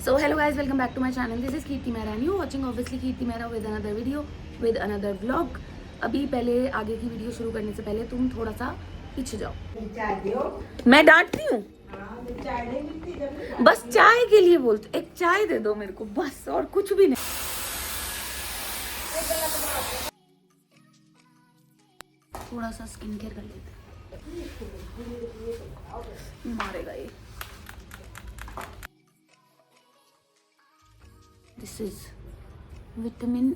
So hello guys, welcome back to my channel. This is Kirti Mehra and you watching obviously Kirti Mehra with another video with another vlog. अभी पहले आगे की video शुरू करने से पहले तुम थोड़ा सा पीछे जाओ। मैं डांटती हूँ, बस चाय के लिए बोलते, एक चाय दे दो मेरे को बस, और कुछ भी नहीं। थोड़ा सा स्किन केयर कर लेते हैं, मारेगा ये। This is vitamin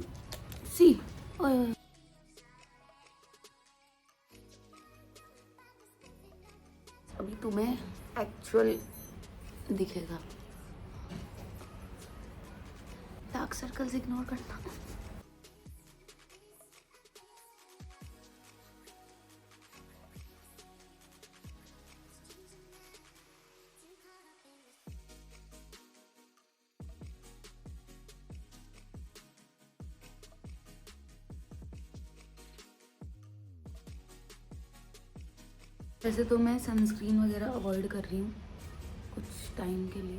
C. अभी तुम्हें एक्चुअल दिखेगा, डार्क सर्कल्स इग्नोर करना। वैसे तो मैं सनस्क्रीन वगैरह अवॉइड कर रही हूँ कुछ टाइम के लिए,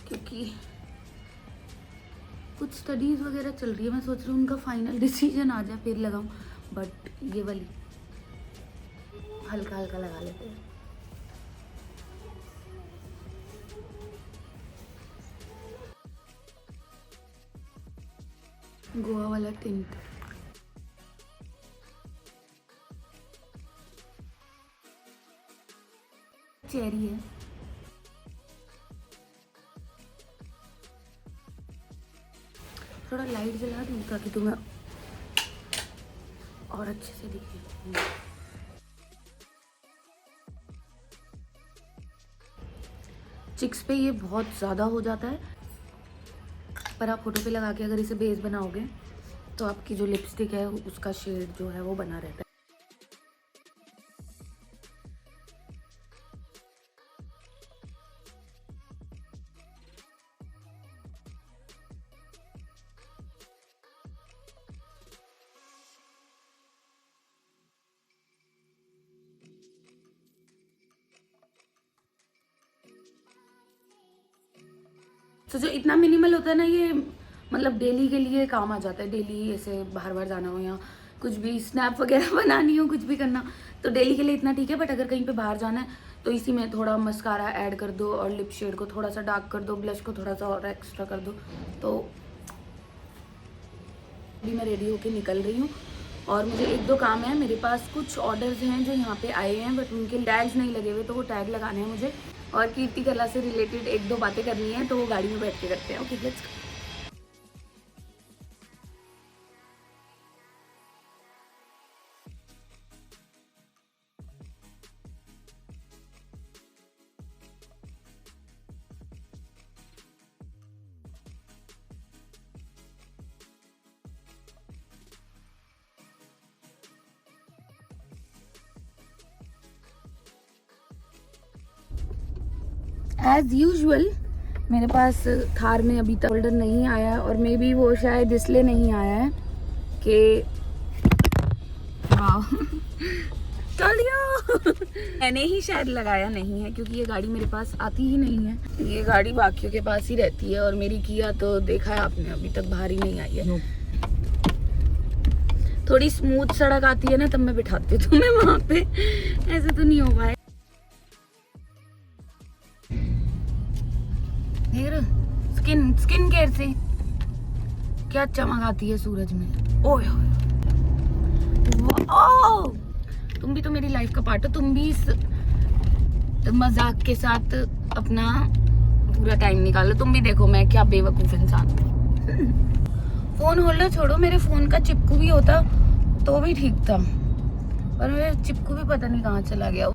क्योंकि कुछ स्टडीज़ वगैरह चल रही है। मैं सोच रही हूँ उनका फाइनल डिसीजन आ जाए फिर लगाऊँ, बट ये वाली हल्का हल्का लगा लेते हैं। गोवा वाला टिंट चेरी है। थोड़ा लाइट जला दूँ ताकि तुम्हें और अच्छे से दिखे। चिक्स पे ये बहुत ज़्यादा हो जाता है, पर आप फोटो पे लगा के अगर इसे बेस बनाओगे तो आपकी जो लिपस्टिक है उसका शेड जो है वो बना रहता है। तो जो इतना मिनिमल होता है ना, ये मतलब डेली के लिए काम आ जाता है। डेली ऐसे बाहर बाहर जाना हो या कुछ भी स्नैप वगैरह बनानी हो, कुछ भी करना, तो डेली के लिए इतना ठीक है। बट अगर कहीं पे बाहर जाना है तो इसी में थोड़ा मस्कारा ऐड कर दो और लिप शेड को थोड़ा सा डार्क कर दो, ब्लश को थोड़ा सा और एक्स्ट्रा कर दो। तो अभी मैं रेडी होके निकल रही हूँ और मुझे एक दो काम है। मेरे पास कुछ ऑर्डर्स हैं जो यहाँ पे आए हैं, बट उनके टैग्स नहीं लगे हुए, तो वो टैग लगाने हैं मुझे। और कीर्ति कला से रिलेटेड एक दो बातें करनी है, तो वो गाड़ी में बैठ के करते हैं। Okay let's go. As usual मेरे पास थार में अभी तक होल्डर नहीं आया है, और मे बी वो शायद इसलिए नहीं आया है कि मैंने ही शायद लगाया नहीं है, क्योंकि ये गाड़ी मेरे पास आती ही नहीं है। ये गाड़ी बाकियों के पास ही रहती है, और मेरी किया तो देखा है आपने अभी तक बाहर ही नहीं आई है। थोड़ी स्मूथ सड़क आती है ना, तब मैं बिठाती हूँ तुम्हें वहां पे, ऐसे तो नहीं हो पाए। स्किन केयर से क्या चमक आती है सूरज में। ओए तुम भी तो मेरी लाइफ का पार्ट हो। तुम भी इस मजाक के साथ अपना पूरा टाइम निकालो। तुम भी देखो मैं क्या बेवकूफ इंसान हूँ। फोन होल्डर छोड़ो, मेरे फोन का चिपकू भी होता तो भी ठीक था, पर मेरा चिपकू भी पता नहीं कहाँ चला गया।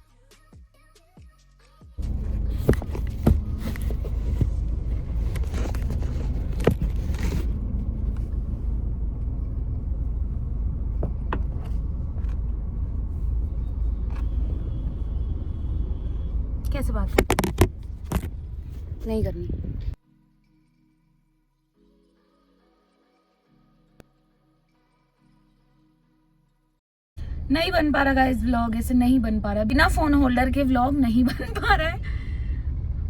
कैसे बात नहीं करनी। नहीं बन पा रहा गाइस व्लॉग, ऐसे नहीं बन पा रहा, बिना फोन होल्डर के व्लॉग नहीं बन पा रहा है।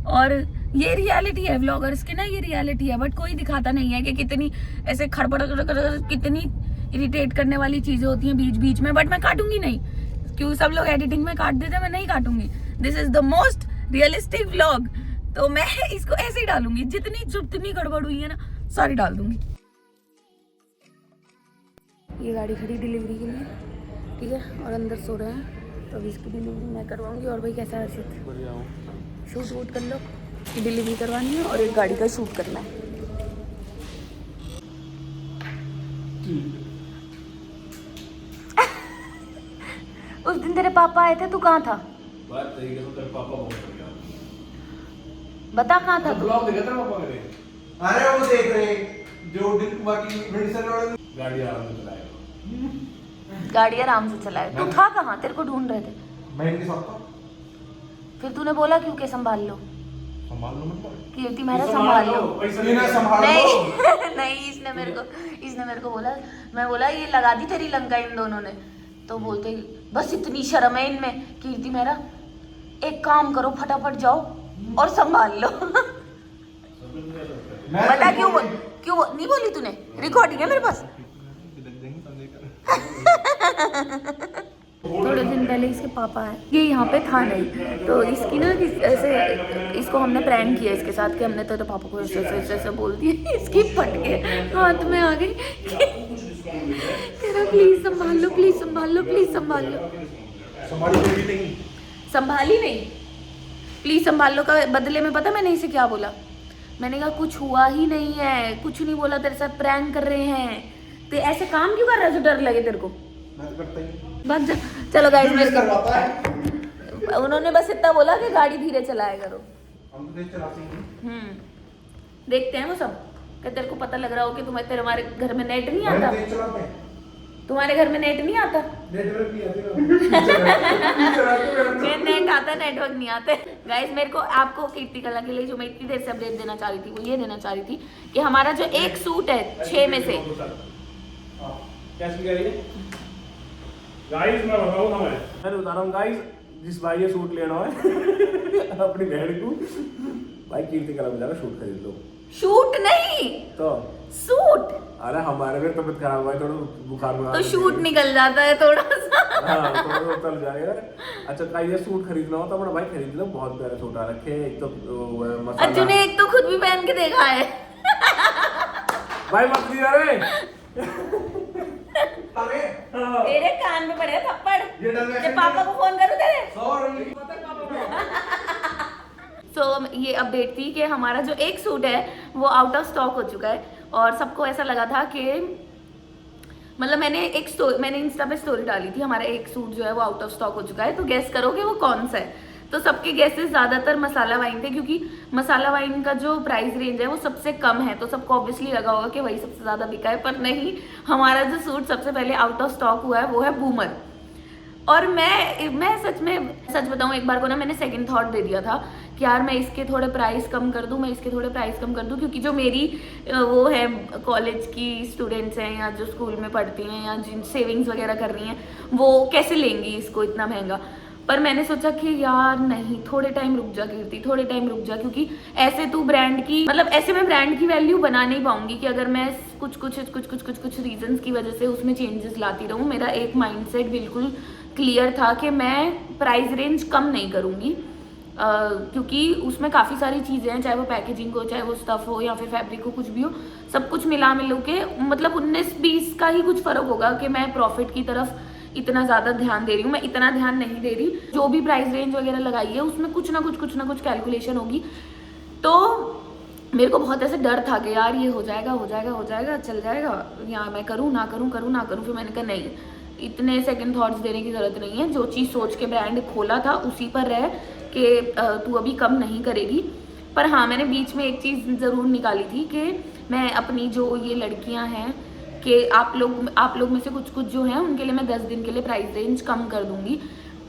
और ये रियलिटी है व्लॉगर्स की ना, ये रियलिटी है, बट कोई दिखाता नहीं है कि कितनी ऐसे खड़बड़ कितनी इरिटेट करने वाली चीजें होती हैं बीच बीच में। बट मैं काटूंगी नहीं, क्यों सब लोग एडिटिंग में काट देते हैं, मैं नहीं काटूंगी। This is the most realistic vlog, तो मैं इसको ऐसे ही डालूंगी, जितनी गड़बड़ हुई है ना सारी डाल दूंगी। ये गाड़ी खड़ी डिलीवरी के लिए, ठीक है, और अंदर सो रहे हैं, तो अभी इसकी डिलीवरी मैं करवाऊंगी। और भाई कैसा है हर्षित? शूट वूट कर लो, डिलीवरी करवानी है और एक गाड़ी का शूट करना है। उस दिन तेरे पापा आए थे, तू कहाँ था? बात तरीके से तेरे पापा बहुत बढ़िया। बता कहाँ था? ब्लॉग देखा तेरे पापा मेरे? अरे वो देख रहे जो दिल बाकी मेडिसिन वाले गाड़ी आराम से चलाएगा। गाड़ी आराम से चलाए। तू था कहाँ? तेरे को ढूंढ रहे थे। मैं इनके साथ था। फिर तूने बोला क्यों के संभाल लो? संभाल लो मतलब कीर्ति मेरा संभाल लो। संभाल लो। नहीं, इसने मेरे को बोला, मैं बोला ये लगा दी तेरी लंका इन दोनों ने, तो बोलते बस इतनी शर्म है इनमें। कीर्ति मेरा, एक काम करो फटाफट जाओ और संभाल लो। बता क्यों नहीं बोली तूने? रिकॉर्डिंग है मेरे पास। थोड़े दिन पहले इसके पापा आए, ये यहाँ पे था नहीं, तो इसकी ना ऐसे इसको हमने प्रैंक किया इसके साथ कि हमने तो पापा को ऐसे बोल दिया, इसकी फटके हाथ में आ गई। तेरा प्लीज संभाल लो, प्लीज संभाल लो, प्लीज संभाल लो। संभाली नहीं, प्लीज संभाल लो का बदले में पता मैंने इसे क्या बोला? मैंने कहा कुछ हुआ ही नहीं है, कुछ नहीं बोला, तेरे साथ प्रैंक कर रहे हैं, तो ऐसे काम क्यों कर रहा है जो डर लगे तेरे को? मैं तो करता ही। बस चलो गाइस, मेरे करवाता है। उन्होंने बस इतना बोला कि गाड़ी धीरे चलाया करो। हम तो तेज चलाते हैं। देखते हैं वो सब, कि तेरे को पता लग रहा हो कि तुम्हारे घर में नेट नहीं आता। तेज चलाते हैं। तुम्हारे घर में नेट नहीं आता? नेटवर्क नहीं आते नेट आता, नेटवर्क नहीं आते। गाइस मेरे को आपको कीर्ति कला के लिए जो मैं इतनी देर से अपडेट देना चाह रही थी वो ये देना चाह रही थी कि हमारा जो एक सूट है 6 में से, कैसे कह रही है गाइस, मैं बताऊं ना, मैं बता रहा हूं गाइस, जिस भाई ये सूट लेना है अपनी बहन को, भाई कीर्ति कला में जाकर शूट खरीद लो। शूट नहीं तो सूट। अरे हमारे में तबीयत खराब हुआ है, थोड़ा बुखार में तो शूट निकल जाता है थोड़ा सा। हाँ तो चल जाएगा। अच्छा का ये सूट खरीदना हो तो अपना भाई खरीद लो, बहुत प्यारे सूट आ रखे हैं। एक तो मसाला, अर्जुन ने एक तो खुद भी पहन के देखा है। भाई मत दिया रे। तेरे कान में पड़े थप्पड़। ये डर जब पापा को फोन करूं तेरे। सॉरी। तो ये अपडेट थी कि हमारा जो एक सूट है वो आउट ऑफ स्टॉक हो चुका है, और सबको ऐसा लगा था कि मतलब मैंने इंस्टा पे स्टोरी डाली थी, हमारा एक सूट जो है वो आउट ऑफ स्टॉक हो चुका है, तो गेस करोगे वो कौन सा है? तो सबके गेसेस ज़्यादातर मसाला वाइन थे, क्योंकि मसाला वाइन का जो प्राइस रेंज है वो सबसे कम है, तो सबको ऑब्वियसली लगा होगा कि वही सबसे ज़्यादा बिका है। पर नहीं, हमारा जो सूट सबसे पहले आउट ऑफ स्टॉक हुआ है वो है बूमर। और मैं सच बताऊं, एक बार को ना मैंने सेकंड थॉट दे दिया था कि यार मैं इसके थोड़े प्राइस कम कर दूं, क्योंकि जो मेरी वो है कॉलेज की स्टूडेंट्स हैं या जो स्कूल में पढ़ती हैं या जिन सेविंग्स वगैरह कर रही हैं वो कैसे लेंगी इसको इतना महंगा। पर मैंने सोचा कि यार नहीं, थोड़े टाइम रुक जा कीर्ति, थोड़े टाइम रुक जा, क्योंकि ऐसे तू ब्रांड की ऐसे मैं ब्रांड की वैल्यू बना नहीं पाऊंगी कि अगर मैं कुछ रीजंस की वजह से उसमें चेंजेस लाती रहूं। मेरा एक माइंडसेट बिल्कुल क्लियर था कि मैं प्राइस रेंज कम नहीं करूंगी, क्योंकि उसमें काफ़ी सारी चीज़ें हैं, चाहे वो पैकेजिंग हो, चाहे वो स्टफ़ हो या फिर फैब्रिक हो, कुछ भी हो, सब कुछ मिला के 19-20 का ही कुछ फ़र्क होगा कि मैं प्रॉफिट की तरफ इतना ज़्यादा ध्यान दे रही हूँ। मैं इतना ध्यान नहीं दे रही, जो भी प्राइस रेंज वगैरह लगाई है उसमें कुछ ना कुछ कैलकुलेशन होगी। तो मेरे को बहुत ऐसे डर था कि यार ये हो जाएगा, चल जाएगा, या मैं करूँ ना करूँ। फिर मैंने कहा नहीं, इतने सेकंड थॉट्स देने की ज़रूरत नहीं है, जो चीज़ सोच के ब्रांड खोला था उसी पर रह कि तू अभी कम नहीं करेगी। पर हाँ, मैंने बीच में एक चीज़ ज़रूर निकाली थी कि मैं अपनी जो ये लड़कियां हैं कि आप लोग में से कुछ जो हैं उनके लिए मैं 10 दिन के लिए प्राइस रेंज कम कर दूंगी।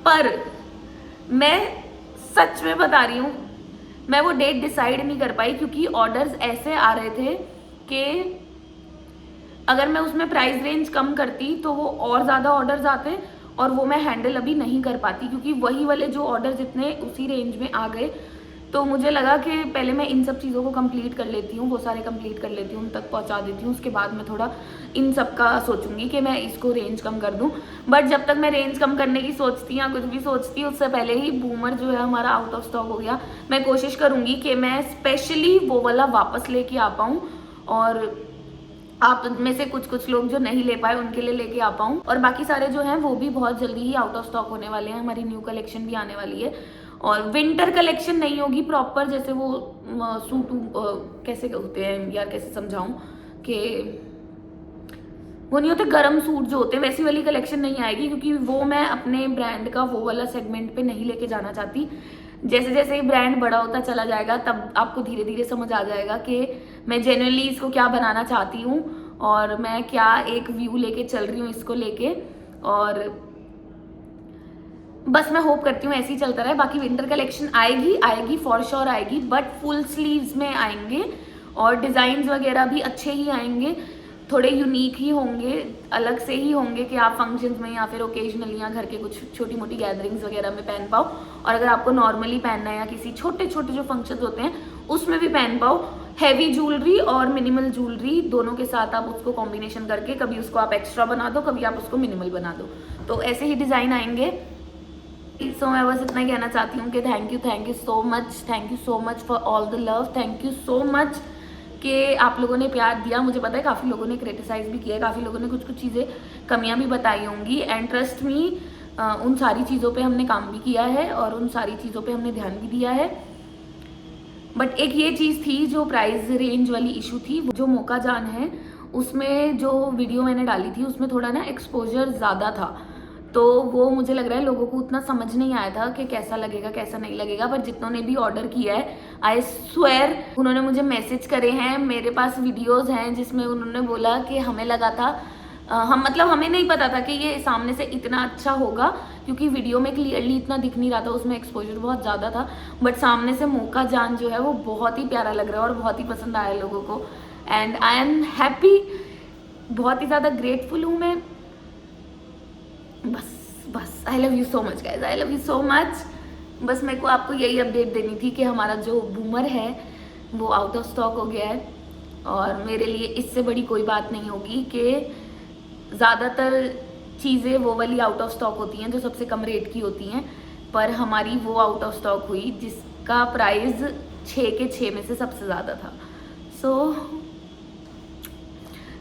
पर मैं सच में बता रही हूँ, मैं वो डेट डिसाइड नहीं कर पाई, क्योंकि ऑर्डर्स ऐसे आ रहे थे कि अगर मैं उसमें प्राइस रेंज कम करती तो वो और ज़्यादा ऑर्डर्स आते और वो मैं हैंडल अभी नहीं कर पाती, क्योंकि वही वाले जो ऑर्डर्स इतने उसी रेंज में आ गए तो मुझे लगा कि पहले मैं इन सब चीज़ों को कंप्लीट कर लेती हूँ, वो सारे कंप्लीट कर लेती हूँ, उन तक पहुँचा देती हूँ, उसके बाद मैं थोड़ा इन सब का सोचूंगी कि मैं इसको रेंज कम कर दूँ। बट जब तक मैं रेंज कम करने की सोचती या कुछ भी सोचती उससे पहले ही बूमर जो है हमारा आउट ऑफ स्टॉक हो गया। मैं कोशिश करूँगी कि मैं स्पेशली वो वाला वापस लेके आ पाऊँ और आप में से कुछ लोग जो नहीं ले पाए उनके लिए लेके आ पाऊँ। और बाकी सारे जो हैं वो भी बहुत जल्दी ही आउट ऑफ स्टॉक होने वाले हैं। हमारी न्यू कलेक्शन भी आने वाली है और विंटर कलेक्शन नहीं होगी प्रॉपर, जैसे वो सूट कैसे होते हैं यार, कैसे समझाऊं कि वो नहीं होते गरम सूट जो होते हैं, वैसी वाली कलेक्शन नहीं आएगी, क्योंकि वो मैं अपने ब्रांड का वो वाला सेगमेंट पे नहीं लेके जाना चाहती। जैसे जैसे ये ब्रांड बड़ा होता चला जाएगा तब आपको धीरे धीरे समझ आ जाएगा कि मैं जेन्युइनली इसको क्या बनाना चाहती हूँ और मैं क्या एक व्यू लेके चल रही हूँ इसको लेके। और बस मैं होप करती हूँ ऐसे ही चलता रहे। बाकी विंटर कलेक्शन आएगी फॉर श्योर आएगी, बट फुल स्लीव्स में आएंगे और डिज़ाइंस वगैरह भी अच्छे ही आएंगे, थोड़े यूनिक ही होंगे, अलग से ही होंगे कि आप फंक्शंस में या फिर ओकेजनली या घर के कुछ छोटी मोटी गैदरिंग्स वगैरह में पहन पाओ। और अगर आपको नॉर्मली पहनना है या किसी छोटे छोटे जो फंक्शंस होते हैं उसमें भी पहन पाओ। हैवी ज्वेलरी और मिनिमल ज्वेलरी दोनों के साथ आप उसको कॉम्बिनेशन करके कभी उसको आप एक्स्ट्रा बना दो, कभी आप उसको मिनिमल बना दो, तो ऐसे ही डिज़ाइन आएंगे। सो मैं बस इतना ही कहना चाहती हूँ कि thank you so much for all the love. Thank you so much कि आप लोगों ने प्यार दिया। मुझे पता है काफ़ी लोगों ने क्रिटिसाइज भी किया है, काफ़ी लोगों ने कुछ चीज़ें कमियां भी बताई होंगी, एंड ट्रस्ट मी उन सारी चीज़ों पे हमने काम भी किया है और उन सारी चीज़ों पे हमने ध्यान भी दिया है। बट एक ये चीज़ थी जो प्राइस रेंज वाली इशू थी, जो मौका जान है उसमें जो वीडियो मैंने डाली थी उसमें थोड़ा ना एक्सपोजर ज़्यादा था, तो वो मुझे लग रहा है लोगों को उतना समझ नहीं आया था कि कैसा लगेगा कैसा नहीं लगेगा। पर जितनों ने भी ऑर्डर किया है आई स्वेयर उन्होंने मुझे मैसेज करे हैं, मेरे पास वीडियोस हैं जिसमें उन्होंने बोला कि हमें लगा था हमें नहीं पता था कि ये सामने से इतना अच्छा होगा, क्योंकि वीडियो में क्लियरली इतना दिख नहीं रहा था, उसमें एक्सपोजर बहुत ज़्यादा था, बट सामने से मौका जान जो है वो बहुत ही प्यारा लग रहा है और बहुत ही पसंद आया लोगों को। एंड आई एम हैप्पी, बहुत ही ज़्यादा ग्रेटफुल हूँ मैं। बस I love you so much guys, I love you so much. बस मेरे को आपको यही अपडेट देनी थी कि हमारा जो बूमर है वो आउट ऑफ स्टॉक हो गया है और मेरे लिए इससे बड़ी कोई बात नहीं होगी कि ज़्यादातर चीज़ें वो वाली आउट ऑफ स्टॉक होती हैं जो सबसे कम रेट की होती हैं, पर हमारी वो आउट ऑफ स्टॉक हुई जिसका प्राइस 6 के 6 में से सबसे ज़्यादा था। सो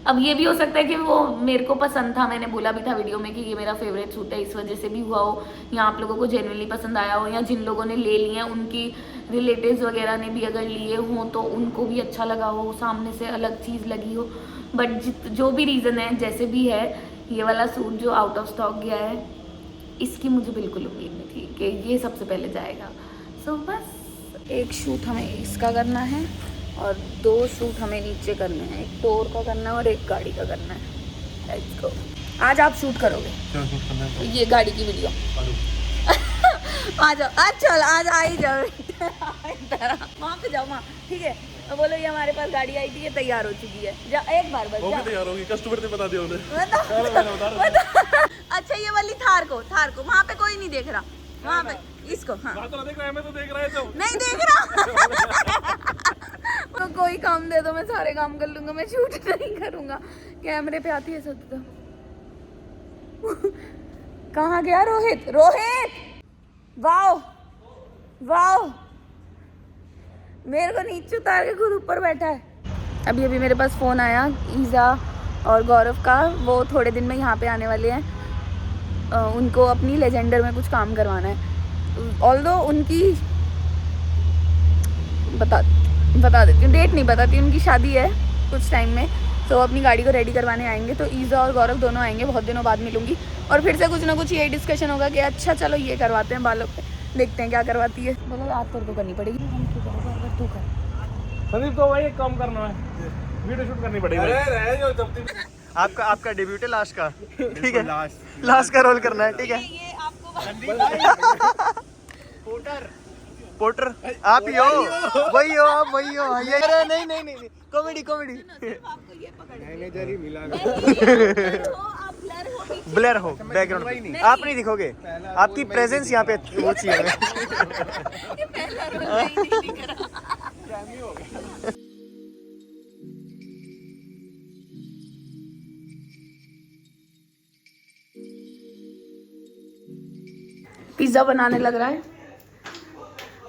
अब ये भी हो सकता है कि वो मेरे को पसंद था, मैंने बोला भी था वीडियो में कि ये मेरा फेवरेट सूट है, इस वजह से भी हुआ हो, या आप लोगों को जेन्युइनली पसंद आया हो, या जिन लोगों ने ले लिए हैं उनकी रिलेटिव्स वगैरह ने भी अगर लिए हों तो उनको भी अच्छा लगा हो, सामने से अलग चीज़ लगी हो। बट जो भी रीज़न है, जैसे भी है, ये वाला सूट जो आउट ऑफ स्टॉक गया है इसकी मुझे बिल्कुल उम्मीद नहीं थी कि ये सबसे पहले जाएगा। सो बस एक शूट हमें इसका करना है और 2 शूट हमें नीचे करने हैं, एक टोर का करना है और एक गाड़ी का करना है। Let's go. आज आप शूट करोगे ये गाड़ी की वीडियो? आ जाओ, आज चल, आज आ ही जाओ वहाँ पे जाओ, वहाँ ठीक है। तो बोलो ये हमारे पास गाड़ी आई थी, ये तैयार हो चुकी है, जा एक बार बस जाओ। तैयार होगी, कस्टमर ने बता दिया उन्हें। अच्छा ये वाली थार को वहाँ पे कोई नहीं देख रहा, वहाँ पे इसको हाँ तो देख रहा है, मैं तो देख रहा है, तो नहीं देख रहा तो कोई काम दे दो, मैं सारे काम कर लूंगा, मैं शूट नहीं करूंगा। कैमरे पे आती है सब तो कहाँ गया रोहित? वाओ मेरे को नीचे उतार के खुद ऊपर बैठा है। अभी मेरे पास फ़ोन आया ईज़ा और गौरव का, वो थोड़े दिन में यहाँ पे आने वाले हैं, उनको अपनी लेजेंडर में कुछ काम करवाना है। ऑल्दो उनकी बता देती हूँ, डेट नहीं बताती, उनकी शादी है कुछ टाइम में, तो अपनी गाड़ी को रेडी करवाने आएंगे। तो ईज़ा और गौरव दोनों आएंगे, बहुत दिनों बाद मिलूंगी और फिर से कुछ ना कुछ यही डिस्कशन होगा कि अच्छा चलो ये करवाते हैं बालों पे, देखते हैं क्या करवाती है। बोलो आज तेरे को करनी पड़ेगी, हम क्यों करोगे, अगर तू कर। संदीप तो भाई एक काम करना है, वीडियो शूट करनी पड़ेगी। रहे जो जब तक आपका डेब्यूट है लास्ट का, ठीक है, लास्ट का रोल करना है, ठीक है। ये आपको पोर्टर आप ही हो, वही हो आप, वही हो। ये नहीं कॉमेडी आपको ये पकड़ नहीं जरी मिला तो आप ब्लर हो बैकग्राउंड, आप नहीं दिखोगे, आपकी प्रेजेंस यहाँ पे वो चाहिए हमें। पिज्जा बनाने लग रहा है।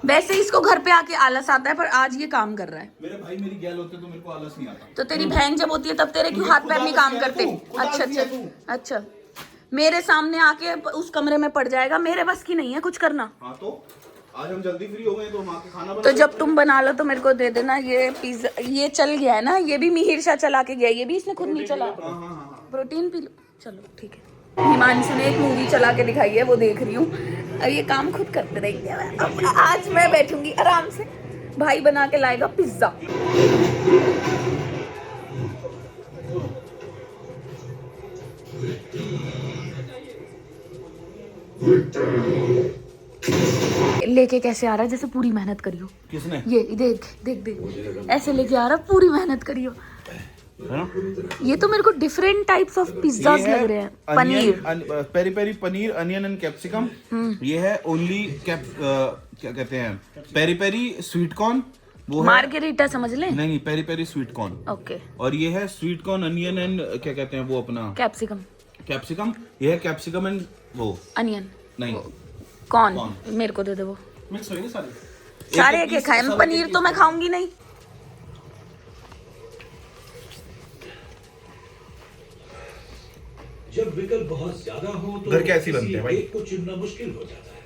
वैसे इसको घर पे आके आलस आता है, पर आज ये काम कर रहा है। मेरे भाई मेरी गैल होते तो मेरे को आलस नहीं आता। तो तेरी बहन जब होती है तब तेरे क्यों हाथ पैर नहीं काम करते? अच्छा अच्छा अच्छा, मेरे सामने आके उस कमरे में पड़ जाएगा, मेरे बस की नहीं है कुछ करना। हाँ तो आज हम जल्दी फ्री हो गए तो हम आके खाना बना। तो जब तुम बना लो तो मेरे को दे देना। ये पिज्जा ये चल गया है ना, ये भी मिहिर शाह चला के गया, ये भी इसने खुद नहीं चला। प्रोटीन पी लो, चलो ठीक है। हिमांशु ने एक मूवी चला के दिखाई है, वो देख रही हूँ। अब ये काम खुद करते रहेंगे। अब आज मैं बैठूंगी आराम से, भाई बना के लाएगा पिज्जा। लेके कैसे आ रहा है जैसे पूरी मेहनत करी हो। किसने? ये देख देख देख, ऐसे लेके आ रहा है, पूरी मेहनत करी हो। ये तो मेरे को डिफरेंट टाइप्स ऑफ पिज्जाज लग रहे हैं। Paneer, peri peri paneer, onion and capsicum. ये है ओनली क्या कहते हैं, पेरी पेरी स्वीट कॉर्न। वो है मार्गेरिटा समझ ले। नहीं, peri peri sweet corn. Okay. और ये है स्वीट कॉर्न, अनियन एंड क्या कहते हैं वो अपना कैप्सिकम। कैप्सिकम। ये है कैप्सिकम एंड वो अनियन नहीं कौन, मेरे को दे दे वो। मिक्स होएंगे सारे। सारे एक खाए, पनीर तो मैं खाऊंगी नहीं। जब विकल्प बहुत ज्यादा हो तो घर कैसी बनते हैं भाई? एक को चुनना मुश्किल हो जाता है।